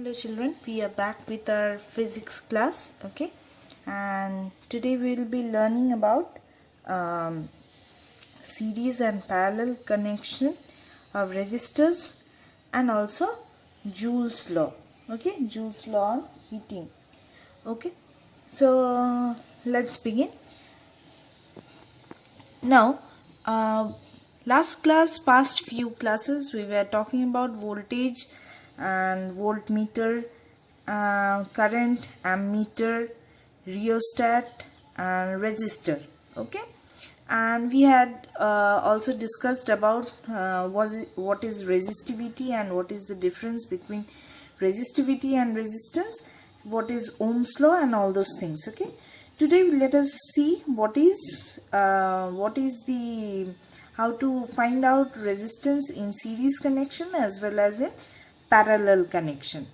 Hello children, we are back with our physics class, okay, and today we will be learning about series and parallel connection of resistors and also Joule's law, okay, Joule's law on heating, okay. So let's begin. Now past few classes we were talking about voltage and voltmeter, current, ammeter, rheostat and resistor, okay, and we had also discussed about what is resistivity and what is the difference between resistivity and resistance, what is Ohm's law and all those things, okay. Today let us see what is the how to find out resistance in series connection as well as in parallel connection.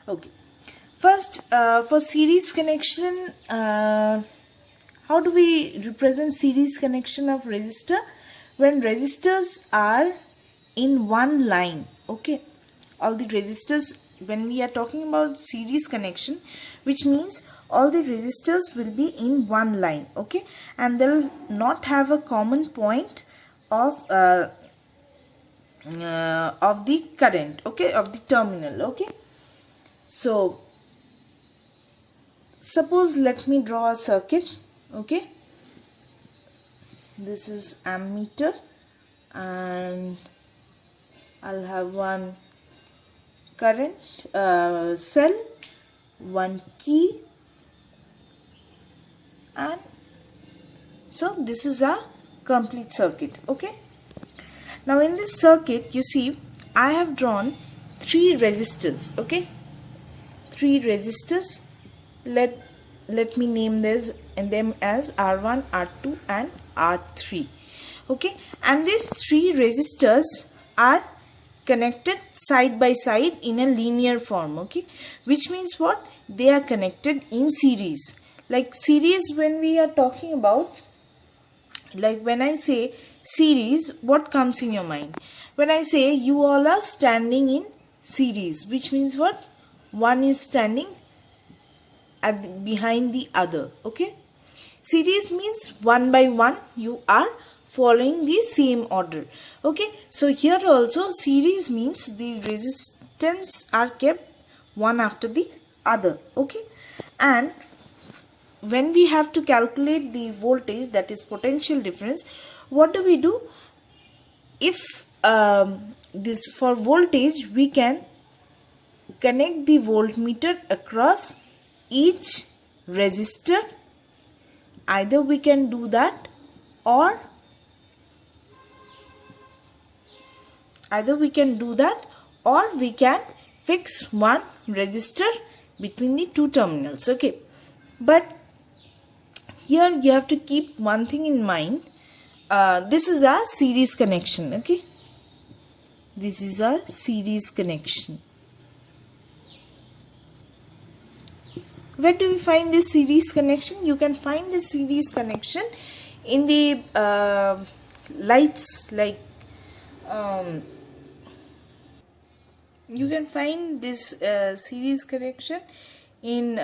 Okay, first for series connection, how do we represent series connection of resistor? When resistors are in one line, okay, all the resistors, when we are talking about series connection, which means all the resistors will be in one line, okay, and they'll not have a common point of the current, okay, of the terminal, okay. So suppose let me draw a circuit, okay, this is ammeter and I'll have one current cell, one key, and so this is a complete circuit, okay. Now in this circuit you see I have drawn three resistors, okay, three resistors. Let me name them as R1, R2 and R3, okay, and these three resistors are connected side by side in a linear form, okay, which means what? They are connected in series. Like series, when we are talking about, like when I say series, what comes in your mind? When I say you all are standing in series, which means what? One is standing behind the other, okay. Series means one by one you are following the same order, okay. So here also series means the resistance are kept one after the other, okay. And when we have to calculate the voltage, that is potential difference, what do we do? If this for voltage, we can connect the voltmeter across each resistor. Either we can do that or we can fix one resistor between the two terminals, okay. But here you have to keep one thing in mind. This is our series connection, okay. This is our series connection. Where do we find this series connection? You can find this series connection in the lights, like you can find this series connection in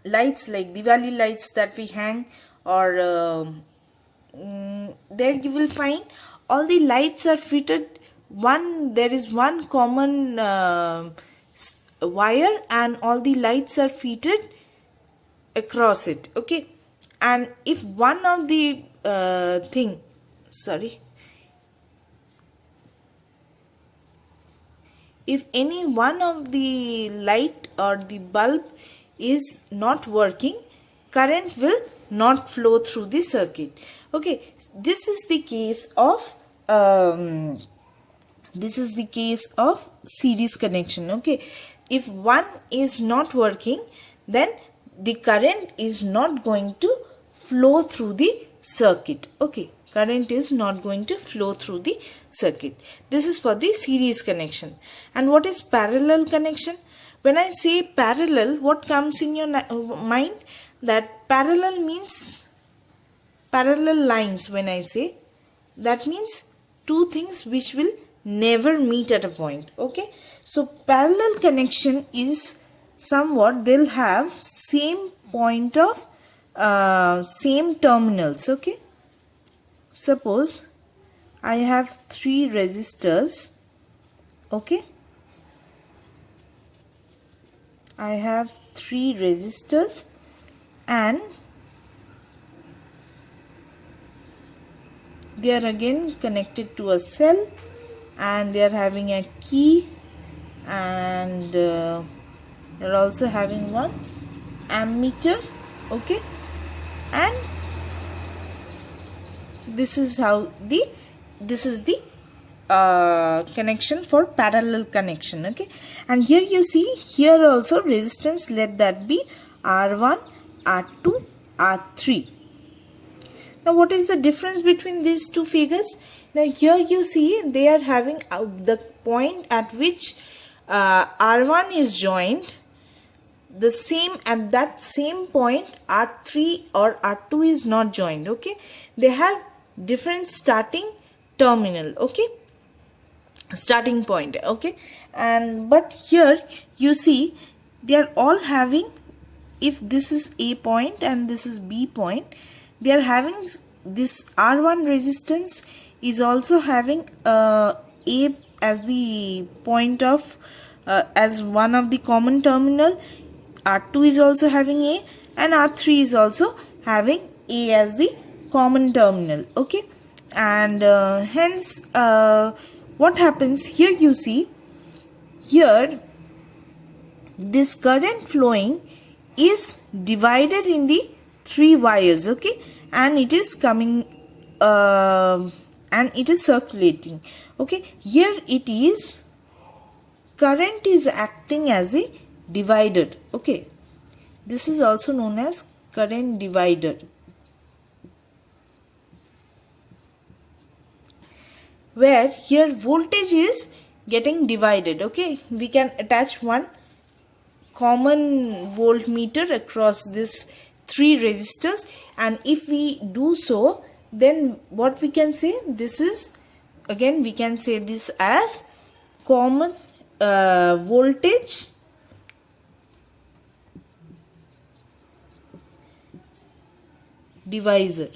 lights like Diwali lights that we hang, or there you will find all the lights are fitted there is one common wire and all the lights are fitted across it, okay. And if one of the if any one of the light or the bulb is not working, current will not flow through the circuit, okay. This is the case of series connection, okay. If one is not working, then the current is not going to flow through the circuit, okay. Current is not going to flow through the circuit. This is for the series connection. And what is parallel connection? When I say parallel, what comes in your mind? That parallel means parallel lines. When I say, that means two things which will never meet at a point. Okay, so parallel connection is somewhat they'll have same point of same terminals. Okay, suppose I have 3 resistors. Okay, I have 3 resistors and they are again connected to a cell and they are having a key, and they are also having one ammeter. Okay, and this is the connection for parallel connection. Okay, and here you see here also resistance, let that be R1, R2, R3. Now what is the difference between these two figures? Now here you see they are having the point at which R1 is joined, the same at that same point R3 or R2 is not joined. Okay, they have different starting terminal. Okay, starting point. Okay, and but here you see they are all having, if this is A point and this is B point, they are having this R1 resistance is also having A as the point of as one of the common terminal. R2 is also having A and R3 is also having A as the common terminal. Okay, and hence what happens here, you see here this current flowing is divided in the 3 wires. Okay, and it is coming and it is circulating. Okay, here it is current is acting as a divider. Okay, this is also known as current divider, where here voltage is getting divided. Okay, we can attach one common voltmeter across this 3 resistors, and if we do so, then what we can say, this is again we can say this as common voltage divisor.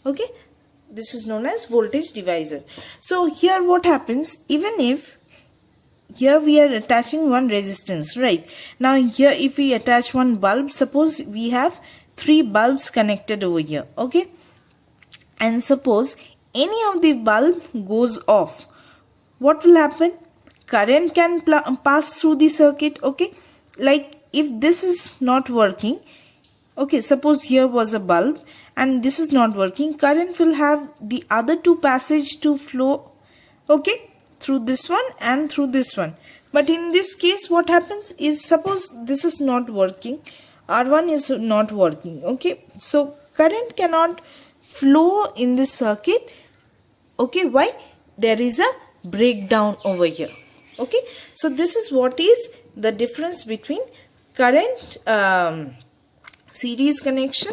Okay, this is known as voltage divisor. So here what happens, even if here we are attaching one resistance, right? Now here if we attach one bulb, suppose we have 3 bulbs connected over here. Okay, and suppose any of the bulb goes off, what will happen? Current can pass through the circuit. Okay, like if this is not working, okay, suppose here was a bulb and this is not working, current will have the other 2 passage to flow, okay, through this one and through this one. But in this case what happens is, suppose this is not working, R1 is not working. Okay, so current cannot flow in this circuit. Okay, why? There is a breakdown over here. Okay, so this is what is the difference between current series connection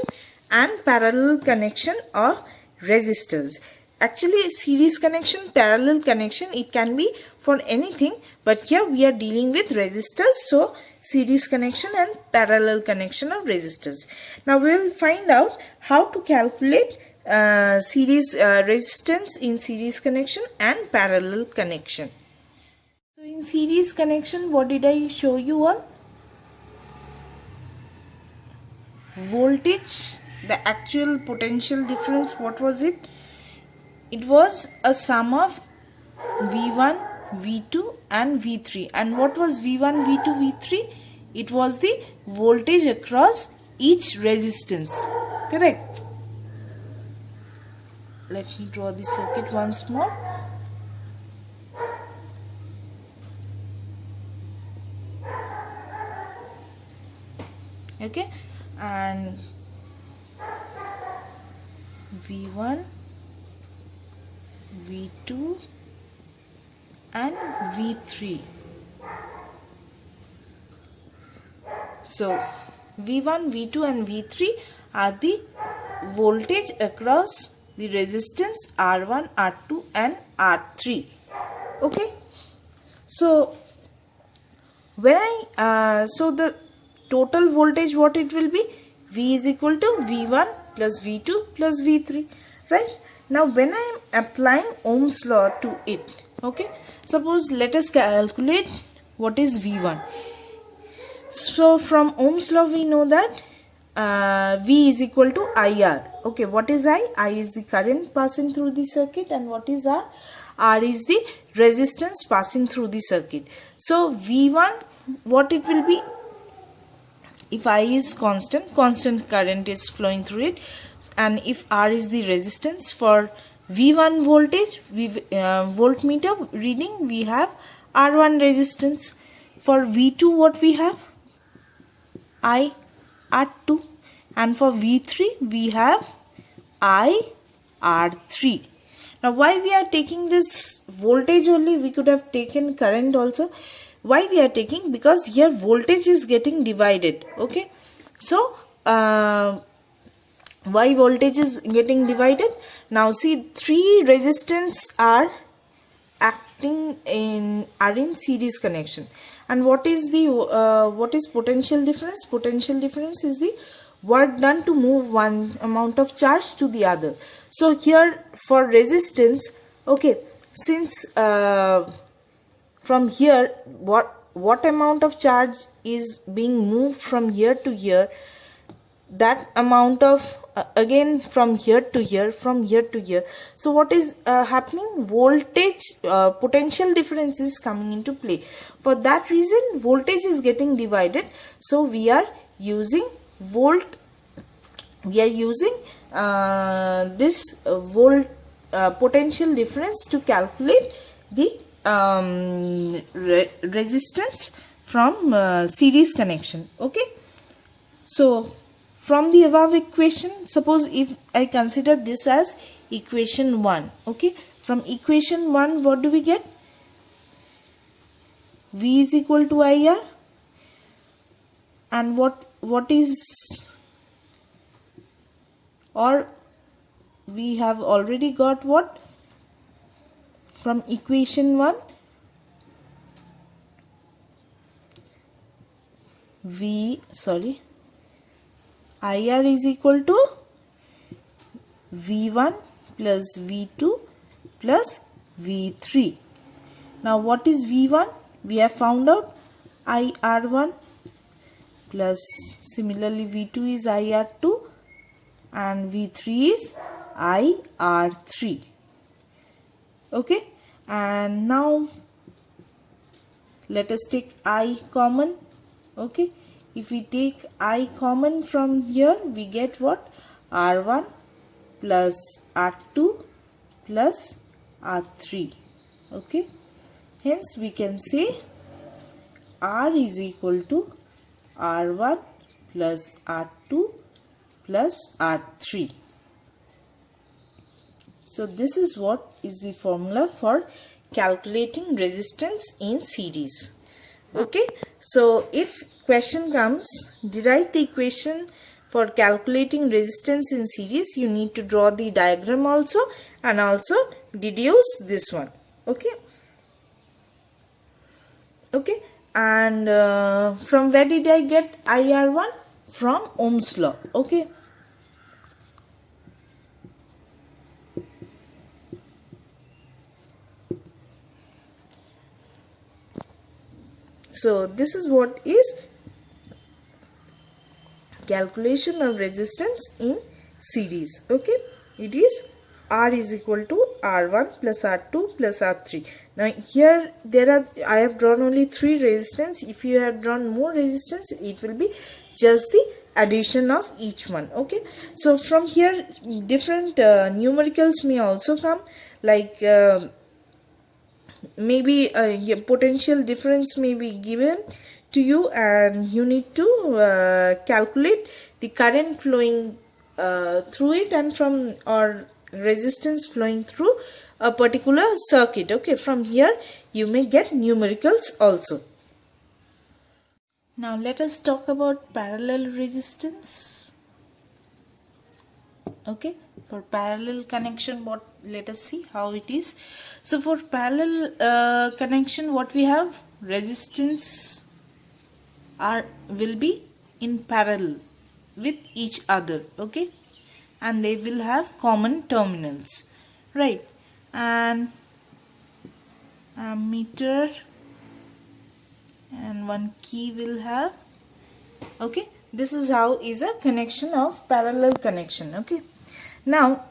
and parallel connection or resistors. Actually series connection, parallel connection, it can be for anything, but here we are dealing with resistors, so series connection and parallel connection of resistors. Now we will find out how to calculate series resistance in series connection and parallel connection. So in series connection, what did I show you all? Voltage, the actual potential difference, what was it? It was a sum of V1, V2 and V3. And what was V1, V2, V3? It was the voltage across each resistance. Correct? Let me draw the circuit once more. Okay, and V1, V2 and V3. So V1, V2 and V3 are the voltage across the resistance R1, R2 and R3. Okay, so when so the total voltage, what it will be? V is equal to V1 plus V2 plus V3, right? Now when I am applying Ohm's law to it, okay, suppose let us calculate what is V1. So from Ohm's law we know that V is equal to IR. Okay, what is I? I is the current passing through the circuit, and what is R? R is the resistance passing through the circuit. So V1, what it will be? If I is constant current is flowing through it, and if R is the resistance, for V1 voltage, voltmeter reading, we have R1 resistance. For V2, what we have? I R2, and for V3 we have I R3. Now why we are taking this voltage only? We could have taken current also. Why we are taking? Because here voltage is getting divided. Okay, so why voltage is getting divided? Now see, three resistance are in series connection. And what is potential difference? Potential difference is the work done to move one amount of charge to the other. So here for resistance, okay, since from here what amount of charge is being moved from here to here, that amount of again from here to here, from here to here. So what is happening? Voltage potential difference is coming into play. For that reason voltage is getting divided. So we are using this volt potential difference to calculate the resistance from series connection. Okay, so from the above equation, suppose if I consider this as equation 1, okay, from equation 1 what do we get? V is equal to IR, and what is, or we have already got what from equation 1? IR is equal to V1 plus V2 plus V3. Now what is V1? We have found out IR1 plus similarly V2 is IR2 and V3 is IR3. Okay, and now let us take I common. Okay, if we take I common from here, we get what? R1 plus R2 plus R3. Okay, hence we can say R is equal to R1 plus R2 plus R3. So this is what is the formula for calculating resistance in series. Okay, so if question comes, derive the equation for calculating resistance in series, you need to draw the diagram also and also deduce this one. Okay, okay, and from where did I get IR1? From Ohm's law. Okay, so this is what is calculation of resistance in series. Okay, it is R is equal to R1 plus R2 plus R3. Now here I have drawn only 3 resistance. If you have drawn more resistance, it will be just the addition of each one. Okay, so from here different numericals may also come, like maybe a potential difference may be given to you, and you need to calculate the current flowing through it and from or resistance flowing through a particular circuit. Okay, from here you may get numericals also. Now let us talk about parallel resistance. Okay, for parallel connection, what, let us see how it is. So for parallel connection, what we have, resistance will be in parallel with each other. Okay, and they will have common terminals, right? And ammeter and one key will have. Okay, this is how is a connection of parallel connection. Okay, now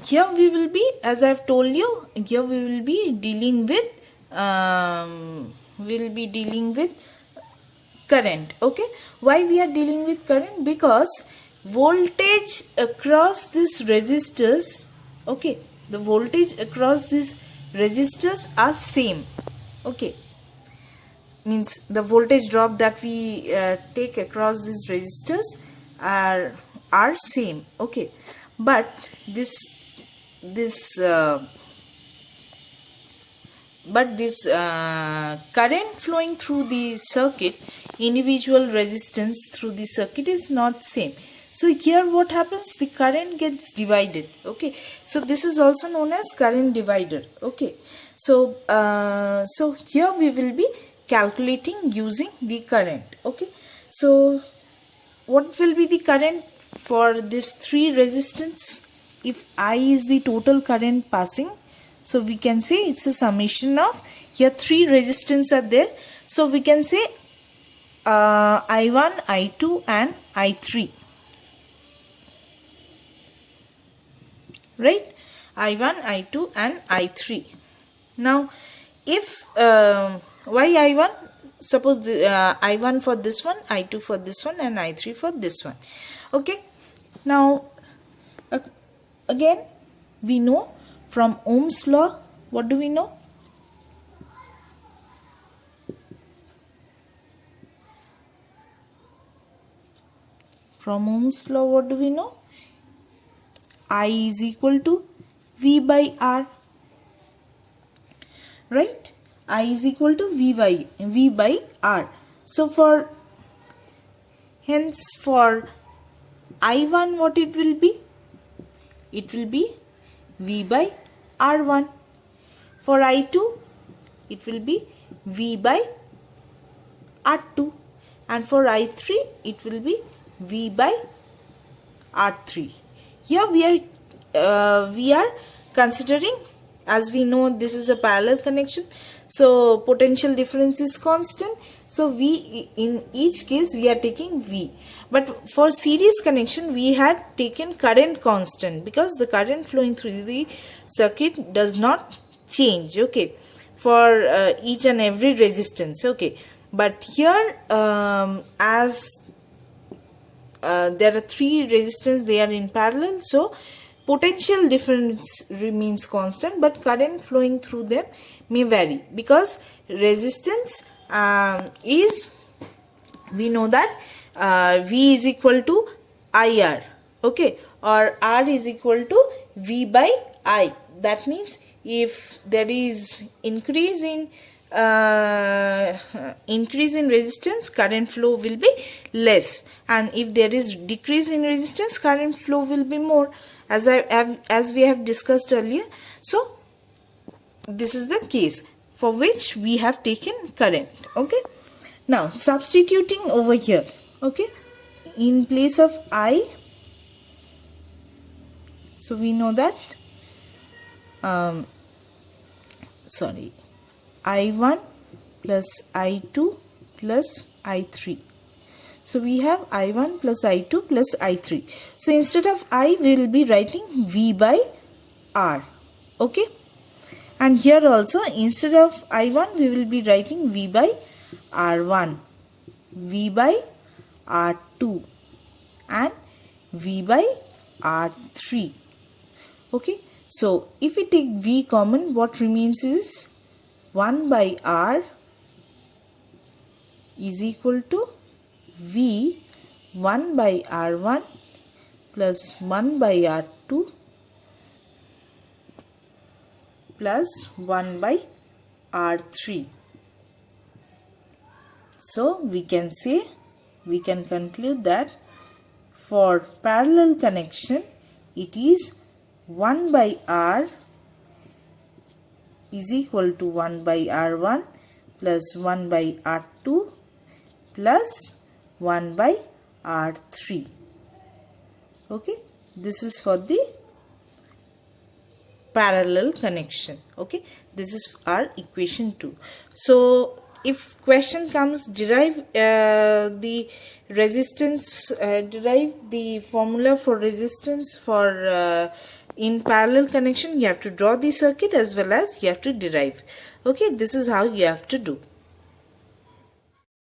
here we will be, as I have told you, here we will be dealing with current. Okay, why we are dealing with current? Because voltage across these resistors, okay, the voltage across these resistors are same. Okay, means the voltage drop that we take across these resistors are same. Okay, but this current flowing through the circuit, individual resistance through the circuit is not same. So here what happens, the current gets divided. Okay, so this is also known as current divider. Okay, so so here we will be calculating using the current. Okay, so what will be the current for this 3 resistance? If I is the total current passing, so we can say it's a summation of, here 3 resistance are there, so we can say I1, I2 and I3, right? I1, I2 and I3. Now if why I1? Suppose the I1 for this one, I2 for this one and I3 for this one. Okay, now again we know from Ohm's law, what do we know? From Ohm's law, what do we know? I is equal to V by R, right? I is equal to V by R. So for I1, what it will be? It will be V by R1. For I2, it will be V by R2. And for I3, it will be V by R3. Here we are considering, as we know this is a parallel connection, so potential difference is constant, so V, in each case we are taking V. But for series connection we had taken current constant, because the current flowing through the circuit does not change. Okay, for each and every resistance. Okay, but here as there are 3 resistors, they are in parallel, so potential difference remains constant, but current flowing through them may vary, because resistance is, we know that V is equal to IR, okay, or R is equal to V by I. That means if there is increase in resistance, current flow will be less, and if there is decrease in resistance, current flow will be more, as we have discussed earlier. So this is the case for which we have taken current. Okay, now substituting over here, okay, in place of I, so we know that I1 plus I2 plus I3. So we have I1 plus I2 plus I3. So instead of I, we will be writing V by R. Okay. And here also instead of I1, we will be writing V by R1, V by R2 and V by R3. Okay. So if we take V common, what remains is 1 by R is equal to V 1 by R1 plus 1 by R2 plus 1 by R3. So we can say, we can conclude that For parallel connection, it is 1 by R is equal to 1 by R1 plus 1 by R2 plus 1 by R3. Okay, this is for the parallel connection. Okay, this is our equation 2. So if question comes, derive the resistance, derive the formula for resistance for in parallel connection, you have to draw the circuit as well as you have to derive. Okay, this is how you have to do.